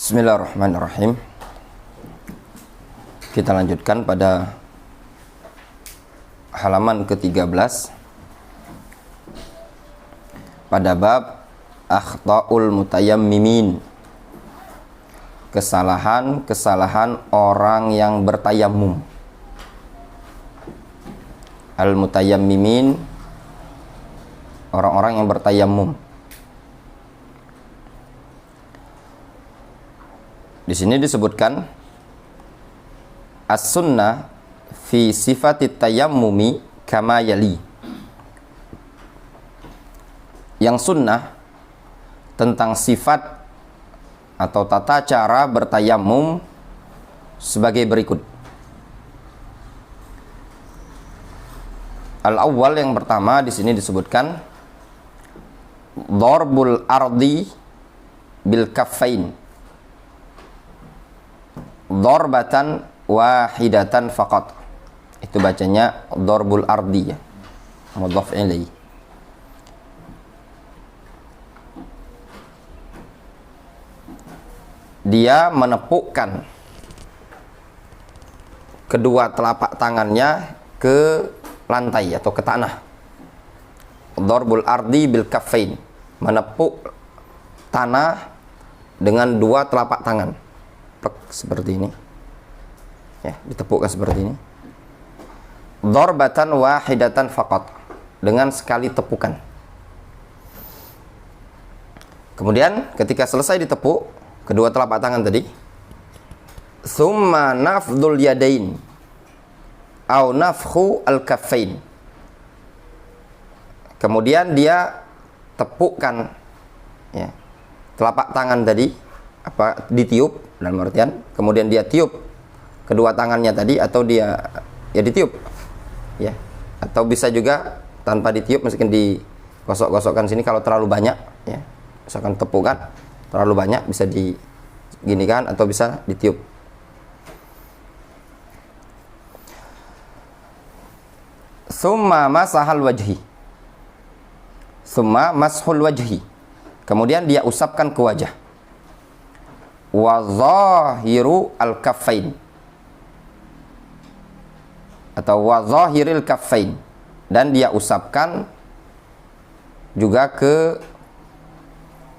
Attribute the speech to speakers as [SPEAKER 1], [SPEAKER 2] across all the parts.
[SPEAKER 1] Bismillahirrahmanirrahim. Kita lanjutkan pada halaman ke-13 pada bab akhta'ul mutayammimin, kesalahan-kesalahan orang yang bertayamum. Al-mutayammimin, orang-orang yang bertayamum. Di sini disebutkan as-sunnah fi sifatit tayammumi kama yali. Yang sunnah tentang sifat atau tata cara bertayamum sebagai berikut. Al-awwal, yang pertama di sini disebutkan dharbul ardi bil kaffain, dharbatan wahidatan faqat. Itu bacanya dharbul ardi, ya, mudhaf ilaih. Dia menepukkan kedua telapak tangannya ke lantai atau ke tanah. Dharbul ardi bil kaffain, menepuk tanah dengan dua telapak tangan. Seperti ini, ya, ditepukkan seperti ini. Dharbatan wahidatan faqat, dengan sekali tepukan. Kemudian ketika selesai ditepuk kedua telapak tangan tadi, summa nafdul yadain au nafkhu al-kaffain, kemudian dia tepukkan, ya, telapak tangan tadi, ditiup, dalam artian kemudian dia tiup kedua tangannya tadi, atau dia ditiup, ya, atau bisa juga tanpa ditiup, meskipun digosok-gosokkan sini kalau terlalu banyak, ya, misalkan tepukan terlalu banyak bisa diginikan atau bisa ditiup. Summa masahal wajhi, summa mashul wajhi, kemudian dia usapkan ke wajah. Wa zahiru al-kaffain, atau wa zahiril kaffain, dan dia usapkan juga ke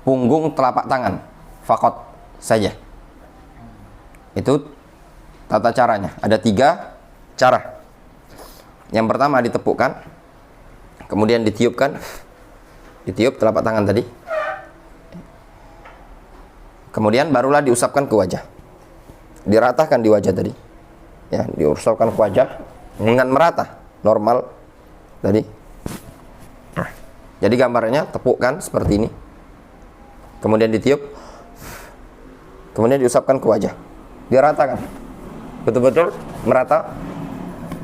[SPEAKER 1] punggung telapak tangan faqat saja. Itu tata caranya. Ada 3 cara. Yang pertama ditepukkan, kemudian ditiupkan, ditiup telapak tangan tadi, kemudian barulah diusapkan ke wajah, diratakan di wajah tadi, ya, diusapkan ke wajah dengan merata, normal tadi. Jadi gambarnya tepukkan seperti ini, kemudian ditiup, kemudian diusapkan ke wajah, diratakan betul-betul merata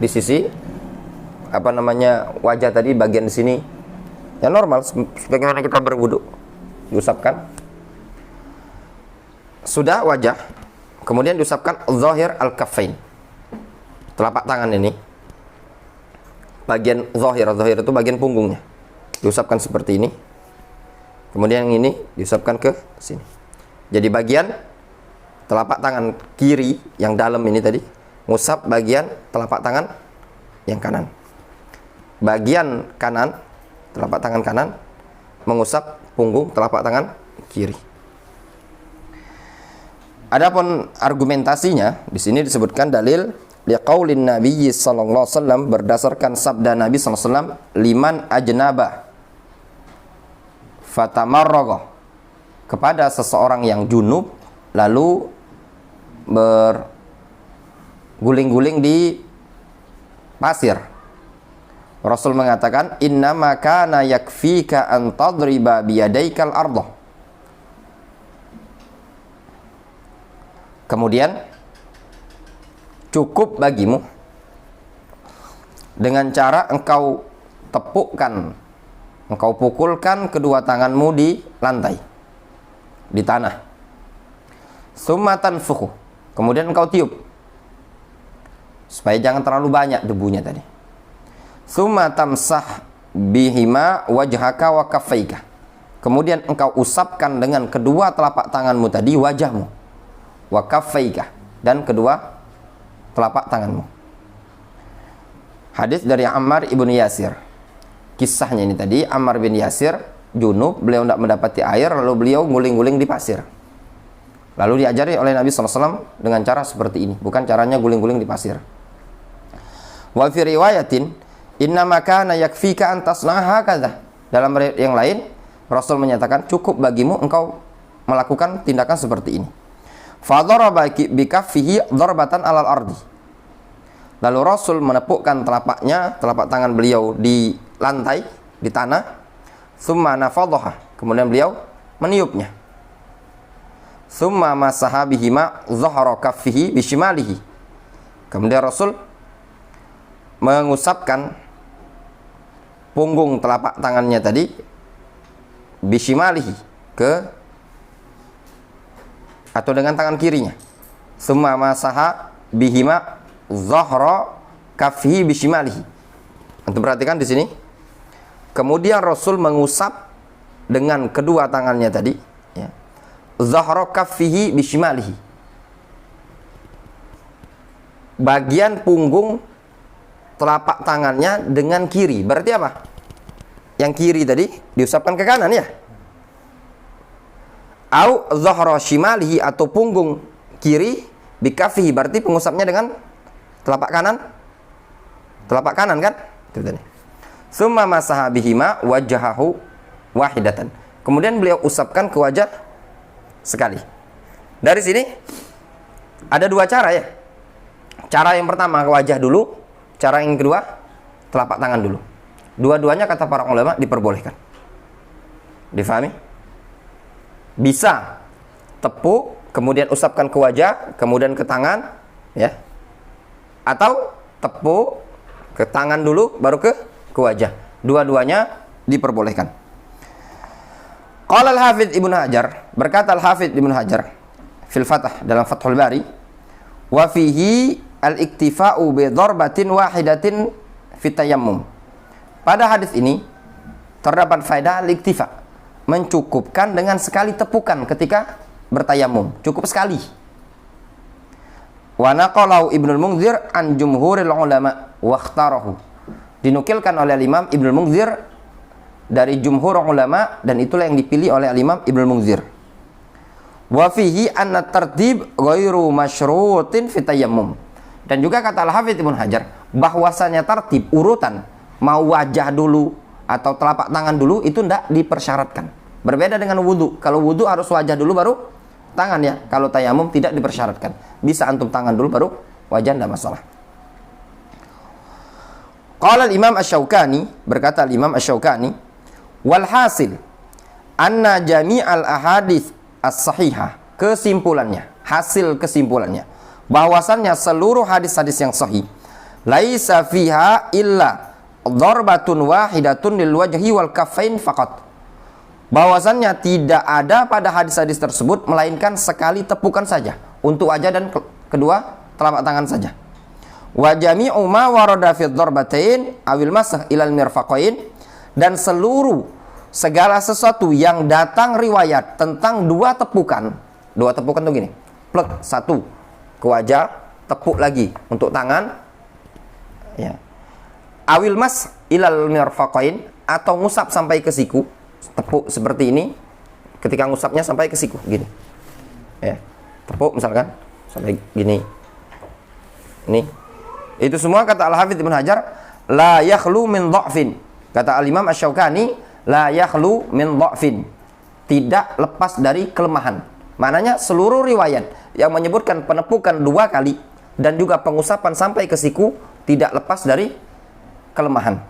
[SPEAKER 1] di sisi wajah tadi, bagian di sini ya normal sebagaimana kita berwudu, diusapkan. Sudah wajah, kemudian diusapkan zahir al-kaffain, telapak tangan ini, bagian zahir itu bagian punggungnya, diusapkan seperti ini. Kemudian yang ini diusapkan ke sini. Jadi bagian telapak tangan kiri yang dalam ini tadi ngusap bagian telapak tangan yang kanan. Bagian kanan, telapak tangan kanan mengusap punggung telapak tangan kiri. Adapun argumentasinya di sini disebutkan dalil liqaulin Nabi sallallahu alaihi wasallam, berdasarkan sabda Nabi sallallahu alaihi wasallam, liman ajnaba fatamarraga, kepada seseorang yang junub lalu berguling-guling di pasir. Rasul mengatakan, innama kana yakfika an tadriba biyadaikal ardh. Kemudian cukup bagimu dengan cara engkau tepukkan, engkau pukulkan kedua tanganmu di lantai, di tanah. Summa tanfukhu, kemudian engkau tiup supaya jangan terlalu banyak debunya tadi. Summa tamsah bihima wajhaka wa kaffaika, kemudian engkau usapkan dengan kedua telapak tanganmu tadi wajahmu. wa kaffaika, dan kedua telapak tanganmu. Hadis dari Ammar ibnu Yasir. Kisahnya ini tadi, Ammar bin Yasir junub, beliau tidak mendapati air, lalu beliau guling-guling di pasir. Lalu diajari oleh Nabi SAW dengan cara seperti ini, bukan caranya guling-guling di pasir. Wa fi riwayatin innama kana yakfika an tasna'a hakadha. Dalam riwayat yang lain, Rasul menyatakan cukup bagimu engkau melakukan tindakan seperti ini. Fa daraba bi kaffihi darbatan 'alal ardi. Lalu Rasul menepukkan telapak tangan beliau di lantai, di tanah. Tsumma nafadhaha, kemudian beliau meniupnya. Tsumma masaha bihima dhahra kaffihi bishimalihi. Kemudian Rasul mengusapkan punggung telapak tangannya tadi bishimalihi, atau dengan tangan kirinya. Tsumma masaha bihima dhahra kaffihi bishimalihi. Untuk perhatikan di sini. Kemudian Rasul mengusap dengan kedua tangannya tadi, ya, dhahra kaffihi bishimalihi, bagian punggung telapak tangannya dengan kiri. Berarti apa? Yang kiri tadi diusapkan ke kanan, ya. Au dhahra shimalihi, atau punggung kiri bikaffihi, berarti pengusapnya dengan telapak kanan. Telapak kanan kan? Itu tadi. Summa masaha bihima wajahahu wahidatan. Kemudian beliau usapkan ke wajah sekali. Dari sini ada dua cara, ya. Cara yang pertama ke wajah dulu, cara yang kedua telapak tangan dulu. Dua-duanya kata para ulama diperbolehkan. Difahami? Bisa tepuk, kemudian usapkan ke wajah, kemudian ke tangan, ya. Atau tepuk ke tangan dulu baru ke wajah. Dua-duanya diperbolehkan. Qala al-Hafidz Ibnu Hajar, berkata al-Hafidz Ibnu Hajar fil Fath dalam Fathul Bari, wa fihi al-iktifa'u bi darbatin wahidatin fit tayammum. Pada hadis ini terdapat faedah al-iktifa, mencukupkan dengan sekali tepukan ketika bertayamum, cukup sekali. Wa naqalahu Ibnul Munzir an jumhuril ulama wa ikhtarahu. Dinukilkan oleh Imam Ibnul Munzir dari jumhur ulama, dan itulah yang dipilih oleh Imam Ibnul Munzir. Wa fihi anna tartib ghairu masyrutin fi tayammum. Dan juga kata Al-Hafidz Ibnu Hajar bahwasanya tartib urutan, mau wajah dulu atau telapak tangan dulu, itu tidak dipersyaratkan. Berbeda dengan wudu. Kalau wudu harus wajah dulu baru tangan, ya. Kalau tayamum tidak dipersyaratkan. Bisa antum tangan dulu baru wajah, tidak masalah. Qala al-Imam Asy-Syaukani, berkata al-Imam Asy-Syaukani, wal hasil anna jami'al ahadits as-sahihah, kesimpulannya, hasil kesimpulannya, bahwasannya seluruh hadis-hadis yang sahih laisa fiha illa darbatun wahidatun lil wajhi wal kaffain faqat. Bahwasannya tidak ada pada hadis-hadis tersebut melainkan sekali tepukan saja untuk wajah dan kedua telapak tangan saja. Wa jami'u ma warada fi darbatain awil masah ilal mirfaqain, dan segala sesuatu yang datang riwayat tentang dua tepukan tuh gini, plek, satu ke wajah, tepuk lagi untuk tangan, ya. Awil mas ilal mirfaqain, atau ngusap sampai ke siku, tepuk seperti ini, ketika ngusapnya sampai ke siku gini, ya, tepuk misalkan sampai gini, ini. Itu semua kata Al-Hafidz Ibnu Hajar la yakhlu min dha'fin. Kata Al-Imam Asy-Syaukani la yakhlu min dha'fin, tidak lepas dari kelemahan. Maknanya seluruh riwayat yang menyebutkan penepukan dua kali dan juga pengusapan sampai ke siku tidak lepas dari kelemahan.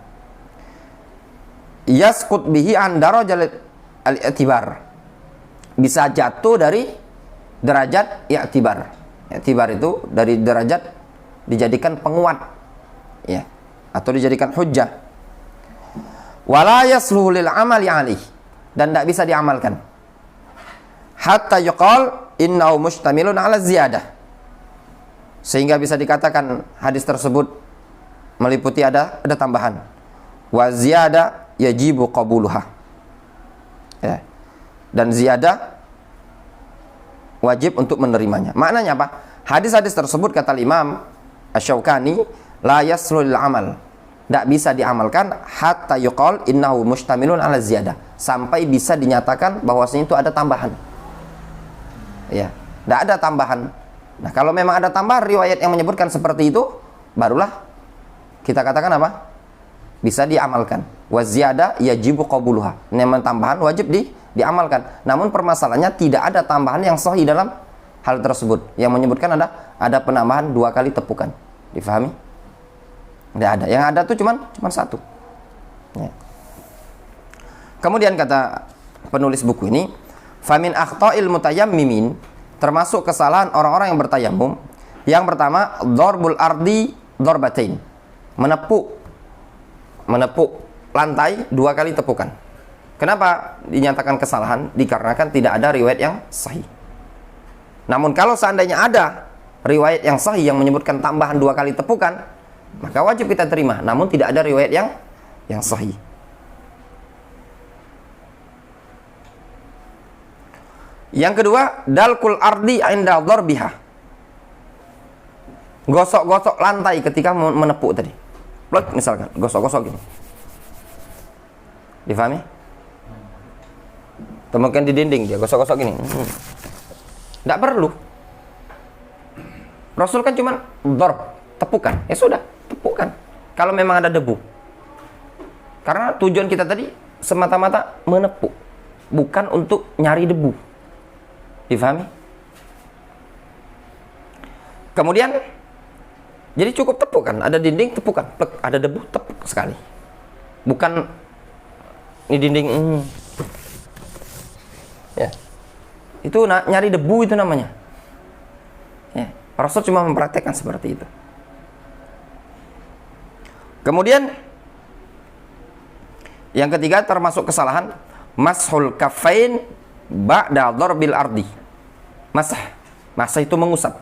[SPEAKER 1] Yasqut bihi an darajat al-i'tibar, bisa jatuh dari derajat i'tibar. I'tibar itu dari derajat dijadikan penguat, ya, atau dijadikan hujjah. Wala yasluhu lil amali alih, dan tidak bisa diamalkan. Hatta yuqal innahu mustamilun ala ziyadah, sehingga bisa dikatakan hadis tersebut meliputi ada tambahan. Wa ziyada yajibu qabuluha, ya. Dan ziyadah wajib untuk menerimanya. Maknanya apa? Hadis-hadis tersebut kata Imam Asy-Syaukani la yaslul amal. Tidak bisa diamalkan hatta yuqal innahu mustamilun ala ziyadah, sampai bisa dinyatakan bahwasanya itu ada tambahan. Ya, tidak ada tambahan. Nah, kalau memang ada tambahan riwayat yang menyebutkan seperti itu, barulah kita katakan apa? Bisa diamalkan. Wa ziyadah yajibu qabuluha. Memang tambahan wajib diamalkan. Namun permasalahannya tidak ada tambahan yang sahih dalam hal tersebut. Yang menyebutkan ada penambahan 2 kali tepukan. Difahami? Tidak ada. Yang ada tuh cuman 1. Ya. Kemudian kata penulis buku ini, famin akhta'il mutayammimin, termasuk kesalahan orang-orang yang bertayamum. Yang pertama, dharbul ardi dharbatain. Menepuk lantai 2 kali tepukan. Kenapa dinyatakan kesalahan? Dikarenakan tidak ada riwayat yang sahih. Namun kalau seandainya ada riwayat yang sahih yang menyebutkan tambahan 2 kali tepukan, maka wajib kita terima. Namun tidak ada riwayat yang sahih. Yang kedua, dalkul ardi inda dharbiha. Gosok-gosok lantai ketika menepuk tadi. Plek misalkan, gosok-gosok gini. Difahami? Temukan di dinding dia gosok-gosok gini. Tidak perlu. Rasul kan cuma dharb, tepukan. Ya sudah, tepukan. Kalau memang ada debu. Karena tujuan kita tadi semata-mata menepuk, bukan untuk nyari debu. Difahami? Kemudian jadi cukup tepukan, ada dinding tepukan, plek, ada debu tepuk sekali. Bukan ini dinding ya. Itu nyari debu itu namanya. Ya, Rasul cuma mempraktekkan seperti itu. Kemudian yang ketiga termasuk kesalahan mashul kaffain ba'da dharbil ardi. Masah itu mengusap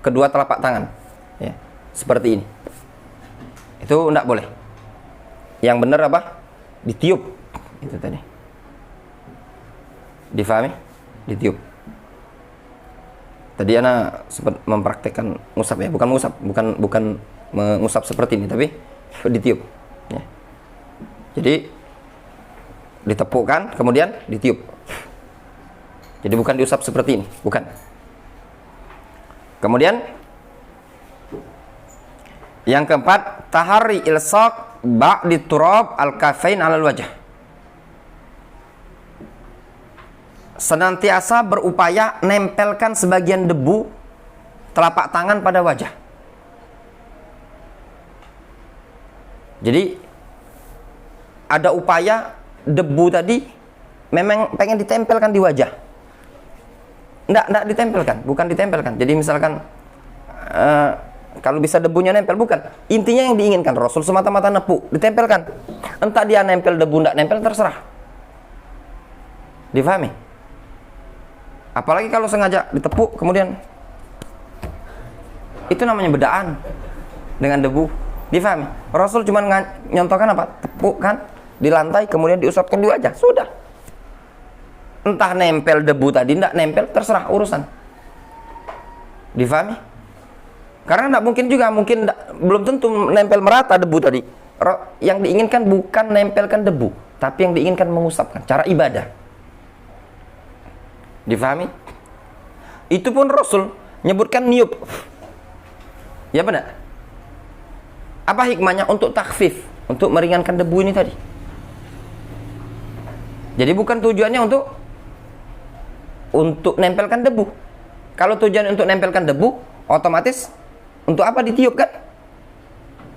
[SPEAKER 1] kedua telapak tangan, ya, seperti ini. Itu tidak boleh. Yang benar apa? Ditiup. Itu tadi. Difahami? Ditiup. Tadi ana sempat mempraktekkan ngusap ya, bukan mengusap seperti ini, tapi ditiup. Ya. Jadi ditepukkan, kemudian ditiup. Jadi bukan diusap seperti ini, bukan. Kemudian yang keempat, tahari ilsaq ba'di turab al-kafain 'alal wajh. Senantiasa berupaya nempelkan sebagian debu telapak tangan pada wajah. Jadi ada upaya debu tadi memang pengen ditempelkan di wajah. Enggak ditempelkan, bukan ditempelkan. Jadi misalkan kalau bisa debunya nempel, bukan. Intinya yang diinginkan Rasul semata-mata nepuk, ditempelkan. Entah dia nempel debu enggak nempel, terserah. Difahami? Apalagi kalau sengaja ditepuk kemudian itu namanya bedaan dengan debu. Difahami? Rasul cuma nyontohkan apa? Tepukkan di lantai kemudian diusapkan di wajah, sudah. Entah nempel debu tadi enggak nempel, terserah urusan. Difahami? Karena enggak mungkin juga, belum tentu nempel merata debu tadi. Yang diinginkan bukan nempelkan debu, tapi yang diinginkan mengusapkan, cara ibadah. Difahami? Itu pun Rasul nyebutkan niup. Ya benar? Apa hikmahnya? Untuk takhfif, untuk meringankan debu ini tadi. Jadi bukan tujuannya untuk nempelkan debu. Kalau tujuan untuk nempelkan debu, otomatis untuk apa ditiup kan?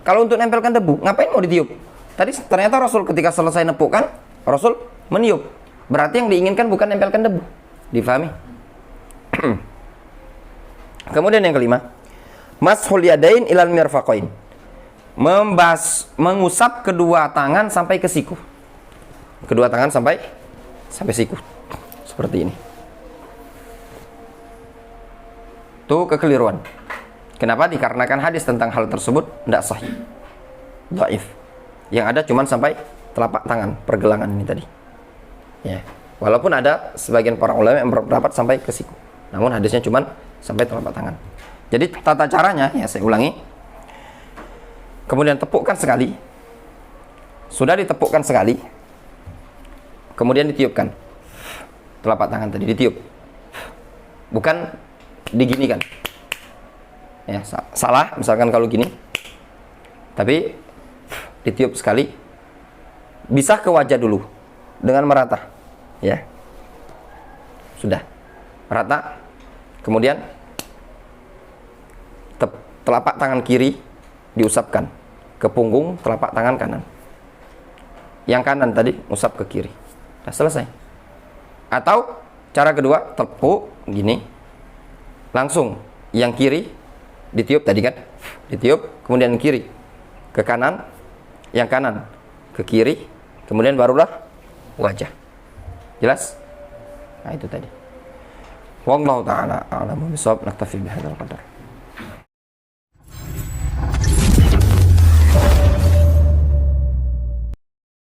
[SPEAKER 1] Kalau untuk nempelkan debu, ngapain mau ditiup? Tadi ternyata Rasul ketika selesai nepukkan, Rasul meniup. Berarti yang diinginkan bukan nempelkan debu. Difahami? Kemudian yang kelima, mashul yadain ilal mirfaqain. Mengusap kedua tangan sampai ke siku. Kedua tangan sampai siku. Seperti ini. Itu kekeliruan. Kenapa? Dikarenakan hadis tentang hal tersebut tidak sahih, dhaif. Yang ada cuma sampai telapak tangan, pergelangan ini tadi. Ya. Walaupun ada sebagian para ulama yang berpendapat sampai ke siku. Namun hadisnya cuma sampai telapak tangan. Jadi tata caranya, ya saya ulangi. Kemudian tepukkan sekali. Sudah ditepukkan sekali. Kemudian ditiupkan. Telapak tangan tadi ditiup. Bukan diginikan. Ya, salah misalkan kalau gini. Tapi ditiup sekali. Bisa ke wajah dulu dengan merata. Ya, sudah rata. Kemudian telapak tangan kiri diusapkan ke punggung telapak tangan kanan. Yang kanan tadi usap ke kiri. Sudah selesai. Atau cara kedua, tepuk gini, langsung yang kiri ditiup tadi kan, ditiup, kemudian kiri ke kanan, yang kanan ke kiri, kemudian barulah wajah. Jelas? Nah itu tadi. Wallahu ta'ala a'lamu bishawab. Naktafi bihadzal qadar.